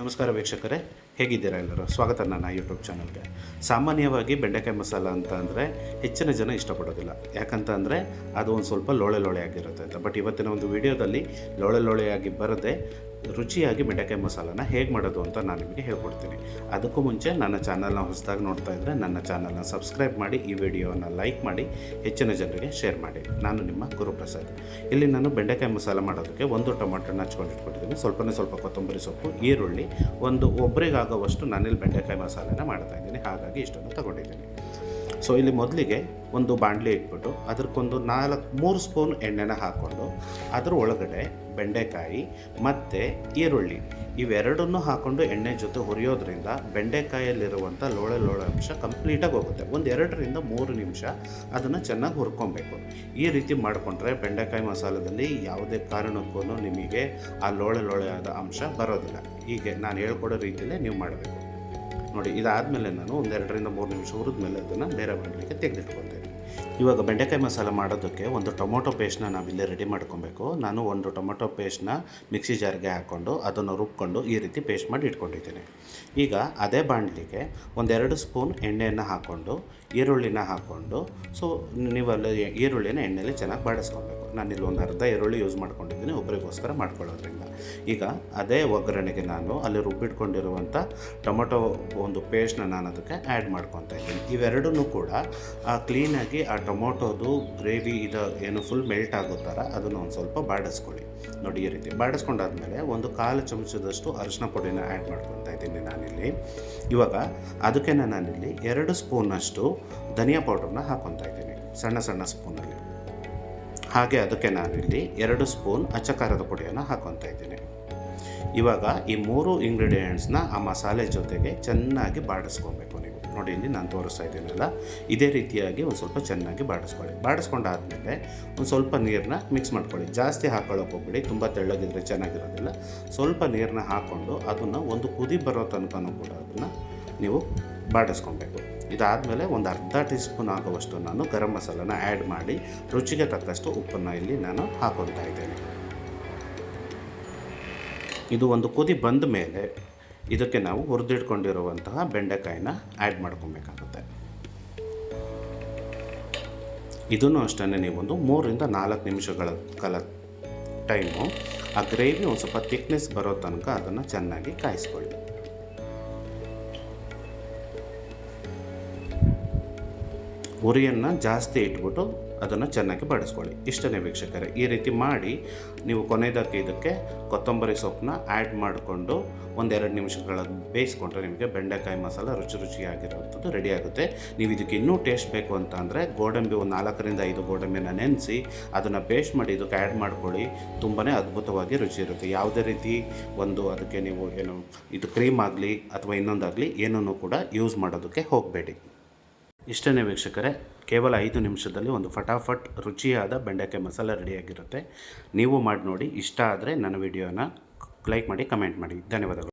ನಮಸ್ಕಾರ ವೀಕ್ಷಕರೇ, ಹೇಗಿದ್ದೀರಾ ಎಲ್ಲರೂ? ಸ್ವಾಗತ ನನ್ನ ಯೂಟ್ಯೂಬ್ ಚಾನಲ್ಗೆ. ಸಾಮಾನ್ಯವಾಗಿ ಬೆಂಡೆಕಾಯಿ ಮಸಾಲ ಅಂತ ಅಂದರೆ ಹೆಚ್ಚಿನ ಜನ ಇಷ್ಟಪಡೋದಿಲ್ಲ. ಯಾಕಂತ ಅಂದರೆ ಅದು ಒಂದು ಸ್ವಲ್ಪ ಲೋಳೆ ಆಗಿರುತ್ತೆ ಅಂತ. ಬಟ್ ಇವತ್ತಿನ ಒಂದು ವಿಡಿಯೋದಲ್ಲಿ ಲೋಳೆಯಾಗಿ ಬರದೆ ರುಚಿಯಾಗಿ ಬೆಂಡೆಕಾಯಿ ಮಸಾಲನ ಹೇಗೆ ಮಾಡೋದು ಅಂತ ನಾನು ನಿಮಗೆ ಹೇಳ್ಕೊಡ್ತೀನಿ. ಅದಕ್ಕೂ ಮುಂಚೆ ನನ್ನ ಚಾನಲ್ನ ಹೊಸದಾಗಿ ನೋಡ್ತಾ ಇದ್ದರೆ ನನ್ನ ಚಾನಲ್ನ ಸಬ್ಸ್ಕ್ರೈಬ್ ಮಾಡಿ, ಈ ವಿಡಿಯೋನ ಲೈಕ್ ಮಾಡಿ, ಹೆಚ್ಚಿನ ಜನರಿಗೆ ಶೇರ್ ಮಾಡಿ. ನಾನು ನಿಮ್ಮ ಗುರುಪ್ರಸಾದ್. ಇಲ್ಲಿ ನಾನು ಬೆಂಡೆಕಾಯಿ ಮಸಾಲ ಮಾಡೋದಕ್ಕೆ ಒಂದು ಟೊಮಾಟೋನ ಹಚ್ಕೊಂಡು ಇಟ್ಕೊಟ್ಟಿದ್ದೀನಿ. ಸ್ವಲ್ಪ ಕೊತ್ತಂಬರಿ ಸೊಪ್ಪು, ಈರುಳ್ಳಿ, ಒಬ್ಬರಿಗಾಗುವಷ್ಟು ನಾನಿಲ್ಲಿ ಬೆಂಡೆಕಾಯಿ ಮಸಾಲೆನ ಮಾಡ್ತಾಯಿದ್ದೀನಿ. ಹಾಗಾಗಿ ಇಷ್ಟನ್ನು ತಗೊಂಡಿದ್ದೀನಿ. ಸೊ ಇಲ್ಲಿ ಮೊದಲಿಗೆ ಒಂದು ಬಾಣಲಿ ಇಟ್ಬಿಟ್ಟು ಅದಕ್ಕೊಂದು 3 ಸ್ಪೂನ್ ಎಣ್ಣೆನ ಹಾಕ್ಕೊಂಡು ಅದರ ಒಳಗಡೆ ಬೆಂಡೆಕಾಯಿ ಮತ್ತು ಈರುಳ್ಳಿ ಇವೆರಡನ್ನೂ ಹಾಕ್ಕೊಂಡು ಎಣ್ಣೆ ಜೊತೆ ಹುರಿಯೋದ್ರಿಂದ ಬೆಂಡೆಕಾಯಲ್ಲಿರುವಂಥ ಲೋಳೆ ಅಂಶ ಕಂಪ್ಲೀಟಾಗಿ ಹೋಗುತ್ತೆ. ಒಂದು 2-3 ನಿಮಿಷ ಅದನ್ನು ಚೆನ್ನಾಗಿ ಹುರ್ಕೊಬೇಕು. ಈ ರೀತಿ ಮಾಡಿಕೊಂಡ್ರೆ ಬೆಂಡೆಕಾಯಿ ಮಸಾಲದಲ್ಲಿ ಯಾವುದೇ ಕಾರಣಕ್ಕೂ ನಿಮಗೆ ಆ ಲೋಳೆಯಾದ ಅಂಶ ಬರೋದಿಲ್ಲ. ಹೀಗೆ ನಾನು ಹೇಳ್ಕೊಡೋ ರೀತಿಯಲ್ಲೇ ನೀವು ಮಾಡಬೇಕು. ನೋಡಿ, ಇದಾದಮೇಲೆ ನಾನು 2-3 ನಿಮಿಷ ಹುರಿದ್ಮೇಲೆ ಅದನ್ನು ಬೇರೆ ಮಾಡಲಿಕ್ಕೆ ತೆಗೆದಿಟ್ಕೊಳ್ತೇನೆ. ಇವಾಗ ಬೆಂಡೆಕಾಯಿ ಮಸಾಲ ಮಾಡೋದಕ್ಕೆ ಒಂದು ಟೊಮೊಟೊ ಪೇಸ್ಟ್ನ ನಾವಿಲ್ಲೇ ರೆಡಿ ಮಾಡ್ಕೊಬೇಕು. ನಾನು ಒಂದು ಟೊಮೊಟೊ ಪೇಸ್ಟ್ನ ಮಿಕ್ಸಿ ಜಾರ್ಗೆ ಹಾಕ್ಕೊಂಡು ಅದನ್ನು ರುಬ್ಕೊಂಡು ಈ ರೀತಿ ಪೇಸ್ಟ್ ಮಾಡಿ ಇಟ್ಕೊಂಡಿದ್ದೀನಿ. ಈಗ ಅದೇ ಬಾಣಲಿಗೆ 1-2 ಸ್ಪೂನ್ ಎಣ್ಣೆಯನ್ನು ಹಾಕ್ಕೊಂಡು ಈರುಳ್ಳಿನ ಹಾಕ್ಕೊಂಡು ನೀವಲ್ಲಿ ಈರುಳ್ಳಿನ ಎಣ್ಣೆಯಲ್ಲಿ ಚೆನ್ನಾಗಿ ಬಾಡಿಸ್ಕೊಬೇಕು. ನಾನಿಲ್ಲಿ ಒಂದು ಅರ್ಧ ಈರುಳ್ಳಿ ಯೂಸ್ ಮಾಡ್ಕೊಂಡಿದ್ದೀನಿ, ಒಬ್ಬರಿಗೋಸ್ಕರ ಮಾಡ್ಕೊಳ್ಳೋದ್ರಿಂದ. ಈಗ ಅದೇ ಒಗ್ಗರಣೆಗೆ ನಾನು ಅಲ್ಲಿ ರುಬ್ಬಿಟ್ಕೊಂಡಿರುವಂಥ ಟೊಮೊಟೊ ಒಂದು ಪೇಸ್ಟ್ನ ನಾನು ಅದಕ್ಕೆ ಆ್ಯಡ್ ಮಾಡ್ಕೊತಾ ಇದ್ದೀನಿ. ಇವೆರಡೂ ಕೂಡ ಕ್ಲೀನಾಗಿ ಆ ಟೊಮೊಟೊದು ಗ್ರೇವಿ ಏನು ಫುಲ್ ಮೆಲ್ಟ್ ಆಗೋ ಥರ ಅದನ್ನು ಒಂದು ಸ್ವಲ್ಪ ಬಾಡಿಸ್ಕೊಳ್ಳಿ. ನೋಡಿ, ಈ ರೀತಿ ಬಾಡಿಸ್ಕೊಂಡಾದ್ಮೇಲೆ 1/4 ಚಮಚದಷ್ಟು ಅರಿಶಿನ ಪುಡಿನ ಆ್ಯಡ್ ಮಾಡ್ಕೊತಾ ಇದ್ದೀನಿ ನಾನಿಲ್ಲಿ. ಇವಾಗ ಅದಕ್ಕೆ ನಾನಿಲ್ಲಿ 2 ಸ್ಪೂನಷ್ಟು ಧನಿಯಾ ಪೌಡ್ರನ್ನ ಹಾಕ್ಕೊತಾ ಇದ್ದೀನಿ, ಸಣ್ಣ ಸ್ಪೂನಲ್ಲಿ. ಹಾಗೆ ಅದಕ್ಕೆ ನಾನಿಲ್ಲಿ 2 ಸ್ಪೂನ್ ಅಚ್ಚ ಖಾರದ ಪುಡಿಯನ್ನು ಹಾಕ್ಕೊತಾ ಇದ್ದೀನಿ. ಇವಾಗ ಈ 3 ಇಂಗ್ರೀಡಿಯೆಂಟ್ಸ್ನ ಆ ಮಸಾಲೆ ಜೊತೆಗೆ ಚೆನ್ನಾಗಿ ಬಾಡಿಸ್ಕೊಬೇಕು ನೀವು. ನೋಡಿ, ಇಲ್ಲಿ ನಾನು ತೋರಿಸ್ತಾ ಇದ್ದೀನಲ್ಲ, ಇದೇ ರೀತಿಯಾಗಿ ಒಂದು ಸ್ವಲ್ಪ ಚೆನ್ನಾಗಿ ಬಾಡಿಸ್ಕೊಳ್ಳಿ. ಬಾಡಿಸ್ಕೊಂಡಾದ್ಮೇಲೆ ಒಂದು ಸ್ವಲ್ಪ ನೀರನ್ನ ಮಿಕ್ಸ್ ಮಾಡ್ಕೊಳ್ಳಿ. ಜಾಸ್ತಿ ಹಾಕ್ಕೊಳ್ಳೋಕೆ ಹೋಗ್ಬೇಡಿ, ತುಂಬ ತೆಳ್ಳಗಿದ್ರೆ ಚೆನ್ನಾಗಿರೋದಿಲ್ಲ. ಸ್ವಲ್ಪ ನೀರನ್ನ ಹಾಕ್ಕೊಂಡು ಅದನ್ನು ಒಂದು ಕುದಿ ಬರೋ ತನಕನೂ ಕೂಡ ಅದನ್ನು ನೀವು ಬಾಡಿಸ್ಕೊಬೇಕು. ಇದಾದಮೇಲೆ ಒಂದು ಅರ್ಧ ಟೀ ಸ್ಪೂನ್ ಆಗುವಷ್ಟು ನಾನು ಗರಂ ಮಸಾಲನ ಆ್ಯಡ್ ಮಾಡಿ ರುಚಿಗೆ ತಕ್ಕಷ್ಟು ಉಪ್ಪನ್ನು ಇಲ್ಲಿ ನಾನು ಹಾಕ್ಕೊಳ್ತಾ ಇದ್ದೇನೆ. ಇದು ಒಂದು ಕುದಿ ಬಂದ ಮೇಲೆ ಇದಕ್ಕೆ ನಾವು ಹುರಿದಿಟ್ಕೊಂಡಿರುವಂತಹ ಬೆಂಡೆಕಾಯಿನ ಆ್ಯಡ್ ಮಾಡ್ಕೊಬೇಕಾಗುತ್ತೆ. ಇದನ್ನು ಅಷ್ಟೇ ನೀವೊಂದು 3-4 ನಿಮಿಷಗಳ ಕಾಲ ಟೈಮು ಆ ಗ್ರೇವಿ ಒಂದು ಸ್ವಲ್ಪ ಥಿಕ್ನೆಸ್ ಬರೋ ತನಕ ಅದನ್ನು ಚೆನ್ನಾಗಿ ಕಾಯಿಸ್ಕೊಳ್ಳಿ. ಉರಿಯನ್ನು ಜಾಸ್ತಿ ಇಟ್ಬಿಟ್ಟು ಅದನ್ನು ಚೆನ್ನಾಗಿ ಬಾಡಿಸ್ಕೊಳ್ಳಿ. ಇಷ್ಟನೇ ವೀಕ್ಷಕರೇ. ಈ ರೀತಿ ಮಾಡಿ ನೀವು ಕೊನೆಯದಕ್ಕೆ ಇದಕ್ಕೆ ಕೊತ್ತಂಬರಿ ಸೊಪ್ಪನ್ನ ಆ್ಯಡ್ ಮಾಡಿಕೊಂಡು 1-2 ನಿಮಿಷಗಳ ಬೇಯಿಸ್ಕೊಂಡ್ರೆ ನಿಮಗೆ ಬೆಂಡೆಕಾಯಿ ಮಸಾಲ ರುಚಿಯಾಗಿರೋಂಥದ್ದು ರೆಡಿ ಆಗುತ್ತೆ. ನೀವು ಇದಕ್ಕೆ ಇನ್ನೂ ಟೇಸ್ಟ್ ಬೇಕು ಅಂತ ಅಂದರೆ ಗೋಡಂಬಿ ಒಂದು 4-5 ಗೋಡಂಬಿನ ನೆನೆಸಿ ಅದನ್ನು ಪೇಸ್ಟ್ ಮಾಡಿ ಇದಕ್ಕೆ ಆ್ಯಡ್ ಮಾಡ್ಕೊಳ್ಳಿ. ತುಂಬಾ ಅದ್ಭುತವಾಗಿ ರುಚಿ ಇರುತ್ತೆ. ಯಾವುದೇ ರೀತಿ ಅದಕ್ಕೆ ನೀವು ಇದು ಕ್ರೀಮ್ ಆಗಲಿ ಅಥವಾ ಇನ್ನೊಂದಾಗಲಿ ಏನನ್ನೂ ಕೂಡ ಯೂಸ್ ಮಾಡೋದಕ್ಕೆ ಹೋಗಬೇಡಿ. ಇಷ್ಟನೇ ವೀಕ್ಷಕರೇ, ಕೇವಲ 5 ನಿಮಿಷದಲ್ಲಿ ಒಂದು ಫಟಾಫಟ್ ರುಚಿಯಾದ ಬೆಂಡೆಕಾಯಿ ಮಸಾಲ ರೆಡಿಯಾಗಿರುತ್ತೆ. ನೀವು ಮಾಡಿ ನೋಡಿ. ಇಷ್ಟ ಆದರೆ ನನ್ನ ವಿಡಿಯೋನ ಲೈಕ್ ಮಾಡಿ, ಕಮೆಂಟ್ ಮಾಡಿ. ಧನ್ಯವಾದಗಳು.